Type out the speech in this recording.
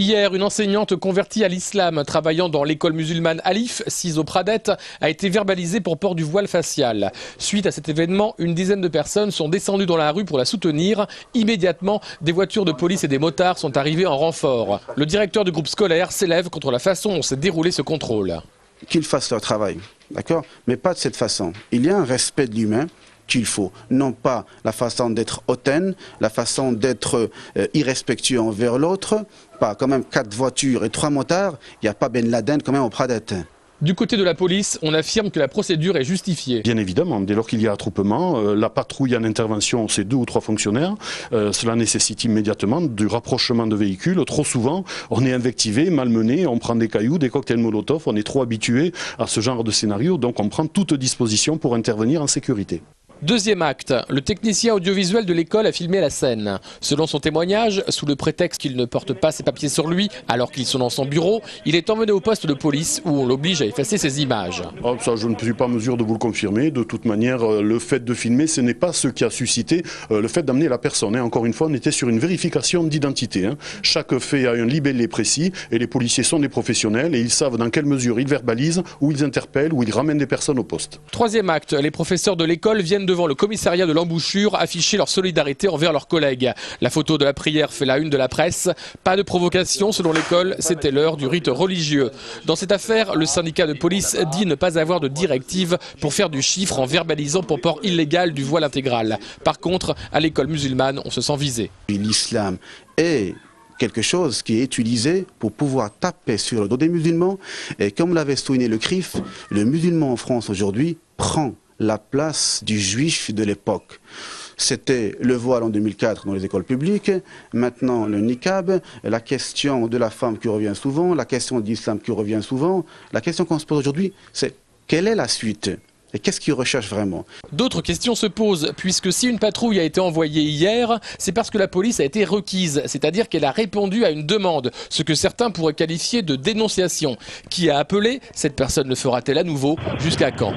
Hier, une enseignante convertie à l'islam travaillant dans l'école musulmane Alif, 6 au Pradette, a été verbalisée pour port du voile facial. Suite à cet événement, une dizaine de personnes sont descendues dans la rue pour la soutenir. Immédiatement, des voitures de police et des motards sont arrivés en renfort. Le directeur du groupe scolaire s'élève contre la façon dont s'est déroulé ce contrôle. Qu'ils fassent leur travail, d'accord, mais pas de cette façon. Il y a un respect de l'humain qu'il faut, non pas la façon d'être hautaine, la façon d'être irrespectueux envers l'autre, pas quand même 4 voitures et 3 motards, il n'y a pas Ben Laden quand même au Pradette. Du côté de la police, on affirme que la procédure est justifiée. Bien évidemment, dès lors qu'il y a attroupement, la patrouille en intervention, c'est 2 ou 3 fonctionnaires. Cela nécessite immédiatement du rapprochement de véhicules. Trop souvent, on est invectivé, malmené, on prend des cailloux, des cocktails Molotov, on est trop habitué à ce genre de scénario, donc on prend toute disposition pour intervenir en sécurité. Deuxième acte, le technicien audiovisuel de l'école a filmé la scène. Selon son témoignage, sous le prétexte qu'il ne porte pas ses papiers sur lui alors qu'ils sont dans son bureau, il est emmené au poste de police où on l'oblige à effacer ses images. Oh, ça, je ne suis pas en mesure de vous le confirmer. De toute manière, le fait de filmer, ce n'est pas ce qui a suscité le fait d'amener la personne. Encore une fois, on était sur une vérification d'identité. Chaque fait a un libellé précis et les policiers sont des professionnels et ils savent dans quelle mesure ils verbalisent, ou ils interpellent, ou ils ramènent des personnes au poste. Troisième acte, les professeurs de l'école viennent devant le commissariat de l'embouchure afficher leur solidarité envers leurs collègues. La photo de la prière fait la une de la presse. Pas de provocation selon l'école, c'était l'heure du rite religieux. Dans cette affaire, le syndicat de police dit ne pas avoir de directive pour faire du chiffre en verbalisant pour port illégal du voile intégral. Par contre, à l'école musulmane, on se sent visé. L'islam est quelque chose qui est utilisé pour pouvoir taper sur le dos des musulmans. Et comme l'avait souligné le CRIF, le musulman en France aujourd'hui prend la place du juif de l'époque. C'était le voile en 2004 dans les écoles publiques, maintenant le niqab, la question de la femme qui revient souvent, la question de l'islam qui revient souvent. La question qu'on se pose aujourd'hui, c'est quelle est la suite ? Et qu'est-ce qu'ils recherchent vraiment? D'autres questions se posent, puisque si une patrouille a été envoyée hier, c'est parce que la police a été requise, c'est-à-dire qu'elle a répondu à une demande, ce que certains pourraient qualifier de dénonciation. Qui a appelé? Cette personne le fera-t-elle à nouveau? Jusqu'à quand?